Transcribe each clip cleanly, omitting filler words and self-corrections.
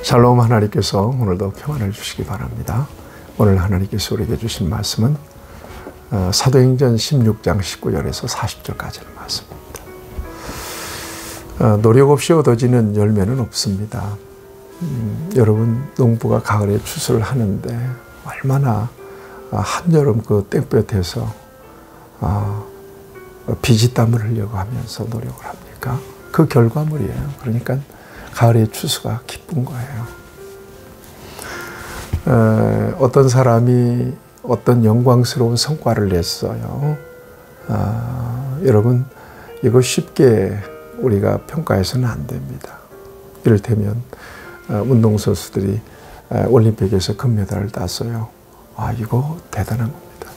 샬롬. 하나님께서 오늘도 평안을 주시기 바랍니다. 오늘 하나님께서 우리에게 주신 말씀은 사도행전 16장 19절에서 40절까지의 말씀입니다. 노력 없이 얻어지는 열매는 없습니다. 여러분, 농부가 가을에 추수를 하는데 얼마나 한여름 그 땡볕에서 비지땀을 흘려고 하면서 노력을 합니까? 그 결과물이에요. 그러니까 가을의 추수가 기쁜 거예요. 어떤 사람이 어떤 영광스러운 성과를 냈어요. 여러분, 이거 쉽게 우리가 평가해서는 안 됩니다. 이를테면 운동선수들이 올림픽에서 금메달을 땄어요. 이거 대단한 겁니다.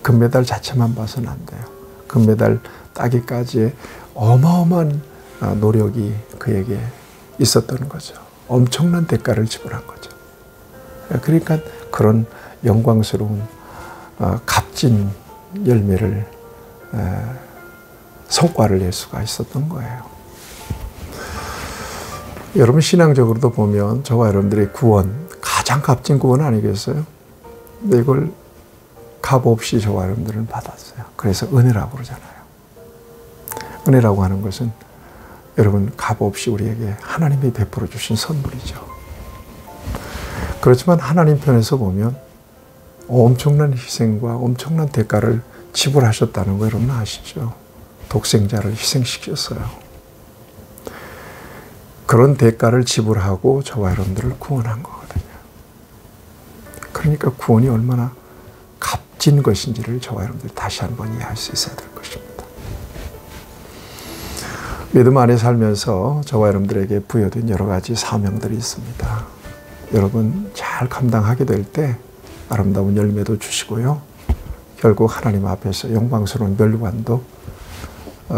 금메달 자체만 봐서는 안 돼요. 금메달 따기까지의 어마어마한 노력이 그에게 있었던 거죠. 엄청난 대가를 지불한 거죠. 그러니까 그런 영광스러운 값진 열매를 성과를 낼 수가 있었던 거예요. 여러분, 신앙적으로도 보면 저와 여러분들의 구원, 가장 값진 구원 아니겠어요? 근데 이걸 값 없이 저와 여러분들은 받았어요. 그래서 은혜라고 그러잖아요. 은혜라고 하는 것은 여러분, 값 없이 우리에게 하나님이 베풀어 주신 선물이죠. 그렇지만 하나님 편에서 보면 엄청난 희생과 엄청난 대가를 지불하셨다는 거 여러분 아시죠? 독생자를 희생시켰어요. 그런 대가를 지불하고 저와 여러분들을 구원한 거거든요. 그러니까 구원이 얼마나 값진 것인지를 저와 여러분들이 다시 한번 이해할 수 있어야 될 것입니다. 믿음 안에 살면서 저와 여러분들에게 부여된 여러 가지 사명들이 있습니다. 여러분, 잘 감당하게 될 때 아름다운 열매도 주시고요. 결국 하나님 앞에서 영광스러운 멸류관도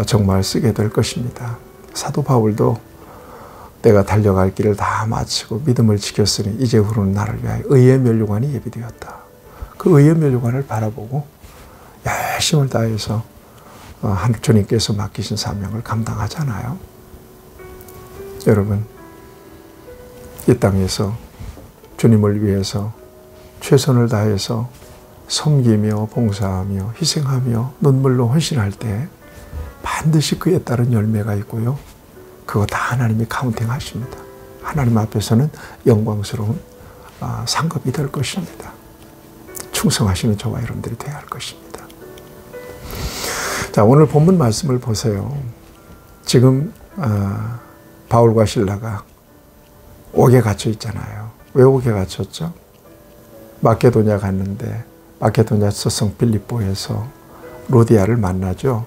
정말 쓰게 될 것입니다. 사도 바울도 내가 달려갈 길을 다 마치고 믿음을 지켰으니 이제 후로는 나를 위하여 의의 멸류관이 예비되었다. 그 의의 멸류관을 바라보고 열심을 다해서 주님께서 맡기신 사명을 감당하잖아요. 여러분, 이 땅에서 주님을 위해서 최선을 다해서 섬기며 봉사하며 희생하며 눈물로 헌신할 때 반드시 그에 따른 열매가 있고요. 그거 다 하나님이 카운팅 하십니다. 하나님 앞에서는 영광스러운 상급이 될 것입니다. 충성하시는 저와 여러분들이 되어야 할 것입니다. 자, 오늘 본문 말씀을 보세요. 지금 바울과 실라가 옥에 갇혀 있잖아요. 왜 옥에 갇혔죠? 마케도냐 갔는데 마케도냐 서성 빌립보에서 루디아를 만나죠.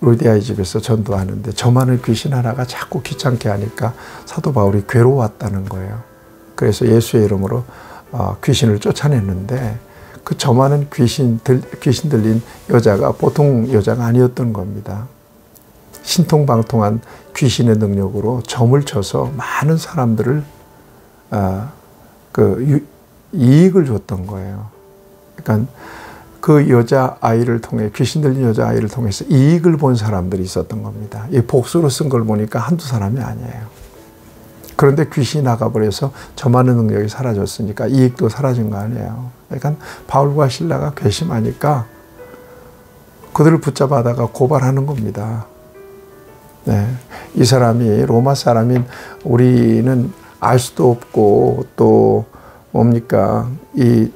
루디아의 집에서 전도하는데 저 많은 귀신 하나가 자꾸 귀찮게 하니까 사도 바울이 괴로웠다는 거예요. 그래서 예수의 이름으로 귀신을 쫓아냈는데 그 저 많은 귀신 들린 여자가 보통 여자가 아니었던 겁니다. 신통방통한 귀신의 능력으로 점을 쳐서 많은 사람들을 이익을 줬던 거예요. 그러니까 그 여자아이를 통해, 귀신 들린 여자아이를 통해서 이익을 본 사람들이 있었던 겁니다. 이 복수로 쓴 걸 보니까 한두 사람이 아니에요. 그런데 귀신이 나가버려서 저 많은 능력이 사라졌으니까 이익도 사라진 거 아니에요. 그러니까 바울과 실라가 괘씸하니까 그들을 붙잡아다가 고발하는 겁니다. 네. 이 사람이 로마 사람인 우리는 알 수도 없고 또 뭡니까? 이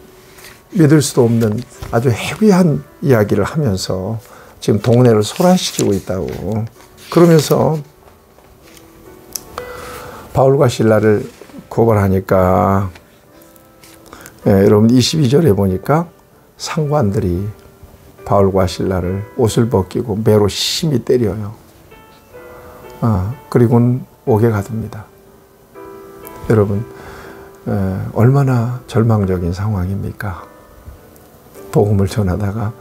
믿을 수도 없는 아주 해괴한 이야기를 하면서 지금 동네를 소란시키고 있다고. 그러면서 바울과 실라를 고발하니까 여러분 22절에 보니까 상관들이 바울과 실라를 옷을 벗기고 매로 심히 때려요. 그리고는 옥에 가둡니다. 여러분, 얼마나 절망적인 상황입니까? 복음을 전하다가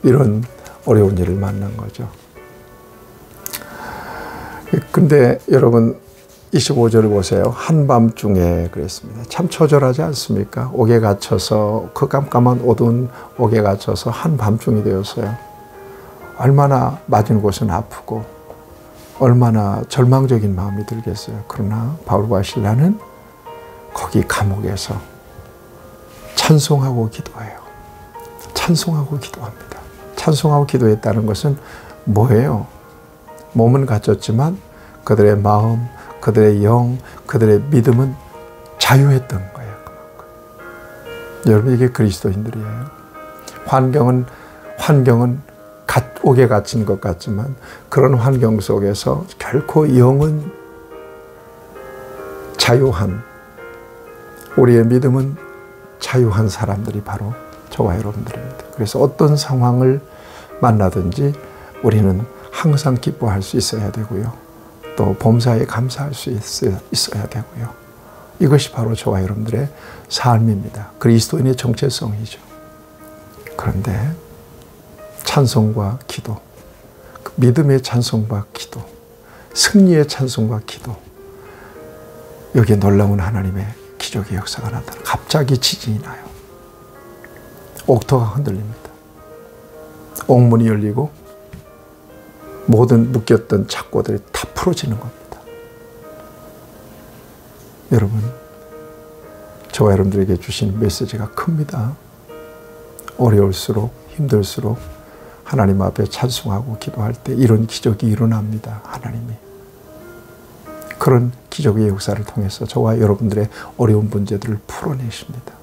이런 어려운 일을 만난 거죠. 근데 여러분 25절을 보세요. 한밤중에 그랬습니다. 참 처절하지 않습니까? 옥에 갇혀서 그 깜깜한 어두운 옥에 갇혀서 한밤중이 되었어요. 얼마나 맞은 곳은 아프고 얼마나 절망적인 마음이 들겠어요. 그러나 바울과 실라는 거기 감옥에서 찬송하고 기도해요. 찬송하고 기도합니다. 찬송하고 기도했다는 것은 뭐예요? 몸은 갇혔지만 그들의 마음, 그들의 영, 그들의 믿음은 자유했던 거예요. 여러분, 이게 그리스도인들이에요. 환경은 옥에 갇힌 것 같지만 그런 환경 속에서 결코 영은 자유한, 우리의 믿음은 자유한 사람들이 바로 저와 여러분들입니다. 그래서 어떤 상황을 만나든지 우리는 항상 기뻐할 수 있어야 되고요. 또 범사에 감사할 수 있어야 되고요. 이것이 바로 저와 여러분들의 삶입니다. 그리스도인의 정체성이죠. 그런데 찬송과 기도, 믿음의 찬송과 기도, 승리의 찬송과 기도, 여기에 놀라운 하나님의 기적의 역사가 나타나. 갑자기 지진이 나요. 옥토가 흔들립니다. 옥문이 열리고 모든 묶였던 착고들이 다 풀어지는 겁니다. 여러분, 저와 여러분들에게 주신 메시지가 큽니다. 어려울수록, 힘들수록 하나님 앞에 찬송하고 기도할 때 이런 기적이 일어납니다. 하나님이. 그런 기적의 역사를 통해서 저와 여러분들의 어려운 문제들을 풀어내십니다.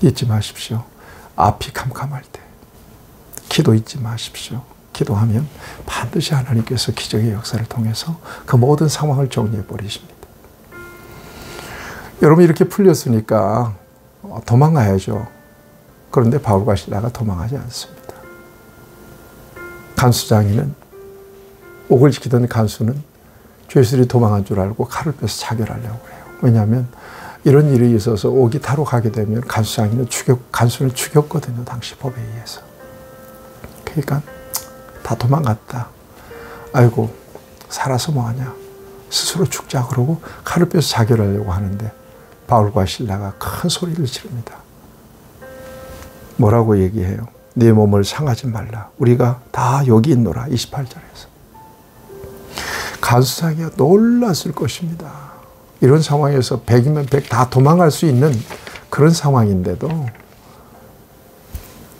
잊지 마십시오. 앞이 캄캄할 때 기도 잊지 마십시오. 기도하면 반드시 하나님께서 기적의 역사를 통해서 그 모든 상황을 정리해 버리십니다. 여러분, 이렇게 풀렸으니까 도망가야죠. 그런데 바울과 실라가 도망하지 않습니다. 간수장이는, 옥을 지키던 간수는 죄수들이 도망한 줄 알고 칼을 빼서 자결하려고 해요. 왜냐하면 이런 일이 있어서 옥이 타러 가게 되면 간수는 죽였거든요. 당시 법에 의해서. 그러니까 다 도망갔다. 아이고, 살아서 뭐하냐. 스스로 죽자 그러고 칼을 빼서 자결하려고 하는데 바울과 실라가 큰 소리를 지릅니다. 뭐라고 얘기해요? 네 몸을 상하지 말라. 우리가 다 여기 있노라. 28절에서. 간수장이 놀랐을 것입니다. 이런 상황에서 100이면 100 다 도망갈 수 있는 그런 상황인데도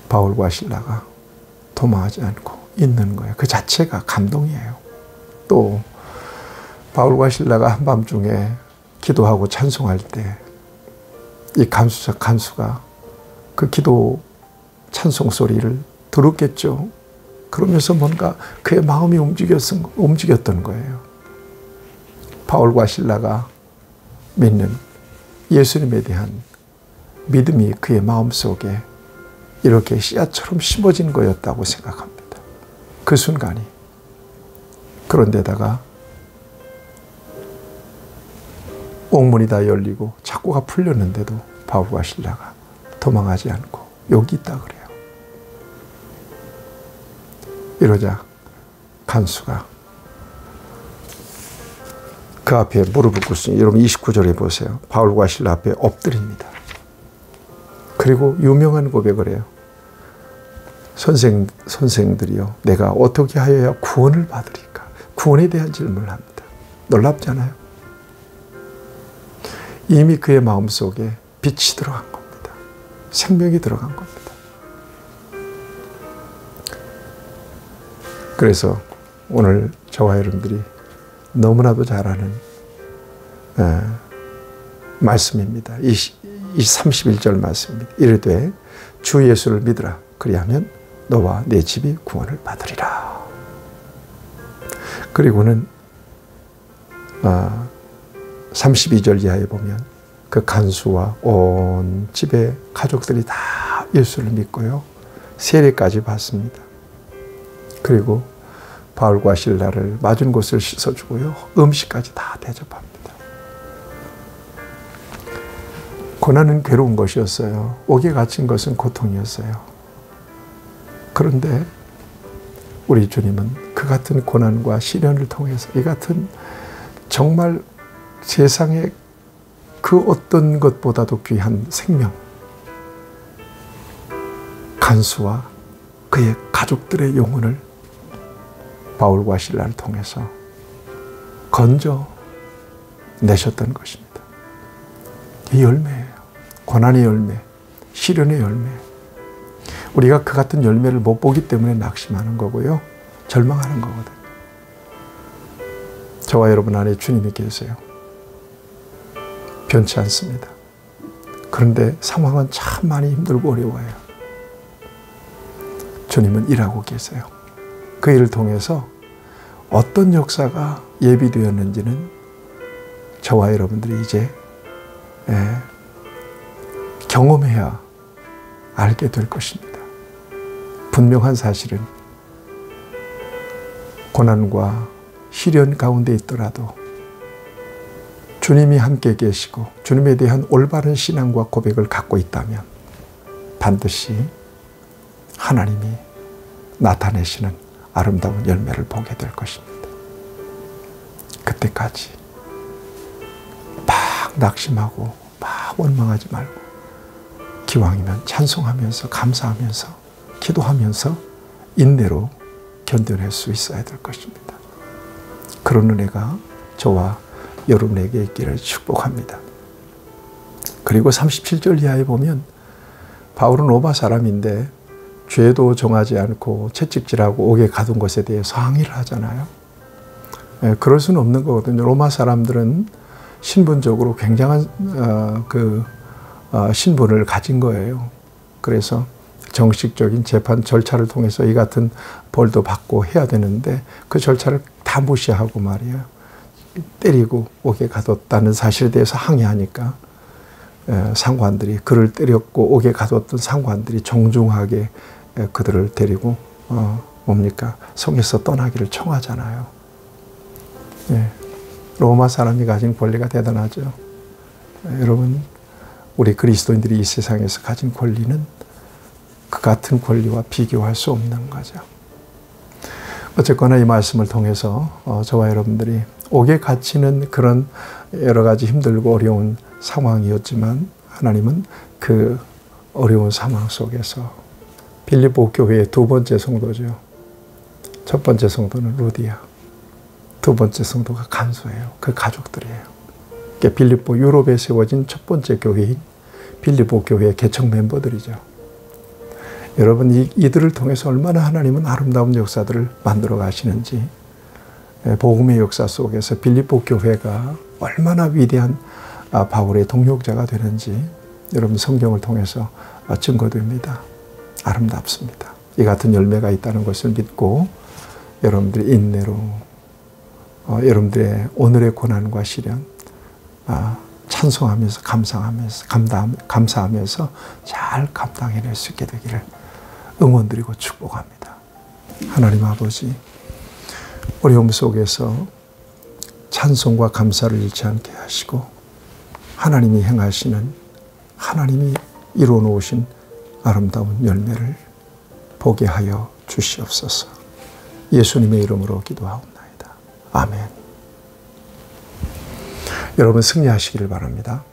바울과 실라가 도망하지 않고 있는 거예요. 그 자체가 감동이에요. 또 바울과 실라가 한밤중에 기도하고 찬송할 때 이 간수가 그 기도 찬송 소리를 들었겠죠. 그러면서 뭔가 그의 마음이 움직였던 거예요. 바울과 실라가 믿는 예수님에 대한 믿음이 그의 마음속에 이렇게 씨앗처럼 심어진 거였다고 생각합니다. 그 순간이. 그런데다가 옥문이 다 열리고 착고가 풀렸는데도 바울과 실라가 도망하지 않고 여기 있다 그래요. 이러자 간수가 그 앞에 무릎을 꿇으니, 여러분 29절에 보세요. 바울과 실라 앞에 엎드립니다. 그리고 유명한 고백을 해요. 선생들이요, 내가 어떻게 하여야 구원을 받으리까? 구원에 대한 질문을 합니다. 놀랍잖아요. 이미 그의 마음속에 빛이 들어간 겁니다. 생명이 들어간 겁니다. 그래서 오늘 저와 여러분들이 너무나도 잘 아는 말씀입니다. 이 31절 말씀입니다. 이르되 주 예수를 믿으라. 그리하면 너와 내 집이 구원을 받으리라. 그리고는 32절 이하에 보면 그 간수와 온 집의 가족들이 다 예수를 믿고요. 세례까지 받습니다. 그리고 바울과 실라를 맞은 곳을 씻어주고요. 음식까지 다 대접합니다. 고난은 괴로운 것이었어요. 옥에 갇힌 것은 고통이었어요. 그런데 우리 주님은 그 같은 고난과 시련을 통해서 이 같은 정말 세상에 그 어떤 것보다도 귀한 생명, 간수와 그의 가족들의 영혼을 바울과 실라를 통해서 건져 내셨던 것입니다. 이 열매예요. 고난의 열매, 시련의 열매. 우리가 그 같은 열매를 못 보기 때문에 낙심하는 거고요. 절망하는 거거든요. 저와 여러분 안에 주님이 계세요. 변치 않습니다. 그런데 상황은 참 많이 힘들고 어려워요. 주님은 일하고 계세요. 그 일을 통해서 어떤 역사가 예비되었는지는 저와 여러분들이 이제 경험해야 알게 될 것입니다. 분명한 사실은 고난과 시련 가운데 있더라도 주님이 함께 계시고 주님에 대한 올바른 신앙과 고백을 갖고 있다면 반드시 하나님이 나타내시는 아름다운 열매를 보게 될 것입니다. 그때까지 막 낙심하고 막 원망하지 말고 기왕이면 찬송하면서 감사하면서 기도하면서 인내로 견뎌낼 수 있어야 될 것입니다. 그런 은혜가 저와 여러분에게 있기를 축복합니다. 그리고 37절 이하에 보면 바울은 로마 사람인데 죄도 정하지 않고 채찍질하고 옥에 가둔 것에 대해서 항의를 하잖아요. 그럴 수는 없는 거거든요. 로마 사람들은 신분적으로 굉장한 신분을 가진 거예요. 그래서 정식적인 재판 절차를 통해서 이 같은 벌도 받고 해야 되는데 그 절차를 다 무시하고 말이에요. 때리고 옥에 가뒀다는 사실에 대해서 항의하니까 상관들이 그를 때렸고 옥에 가뒀던 상관들이 정중하게 그들을 데리고 성에서 떠나기를 청하잖아요. 로마 사람이 가진 권리가 대단하죠. 여러분, 우리 그리스도인들이 이 세상에서 가진 권리는 그 같은 권리와 비교할 수 없는 거죠. 어쨌거나 이 말씀을 통해서 저와 여러분들이 옥에 갇히는 그런 여러 가지 힘들고 어려운 상황이었지만 하나님은 그 어려운 상황 속에서 빌립보 교회의 두 번째 성도죠. 첫 번째 성도는 루디아, 두 번째 성도가 간소예요. 그 가족들이에요. 빌립보 유럽에 세워진 첫 번째 교회인 빌립보 교회의 개척 멤버들이죠. 여러분, 이들을 통해서 얼마나 하나님은 아름다운 역사들을 만들어 가시는지, 복음의 역사 속에서 빌립보 교회가 얼마나 위대한 바울의 동력자가 되는지 여러분 성경을 통해서 증거됩니다. 아름답습니다. 이 같은 열매가 있다는 것을 믿고 여러분들이 인내로 여러분들의 오늘의 고난과 시련 찬송하면서 감사하면서 잘 감당해낼 수 있게 되기를 응원드리고 축복합니다. 하나님 아버지, 어려움 속에서 찬송과 감사를 잃지 않게 하시고 하나님이 행하시는, 하나님이 이루어 놓으신 아름다운 열매를 보게 하여 주시옵소서. 예수님의 이름으로 기도하옵나이다. 아멘. 여러분 승리하시기를 바랍니다.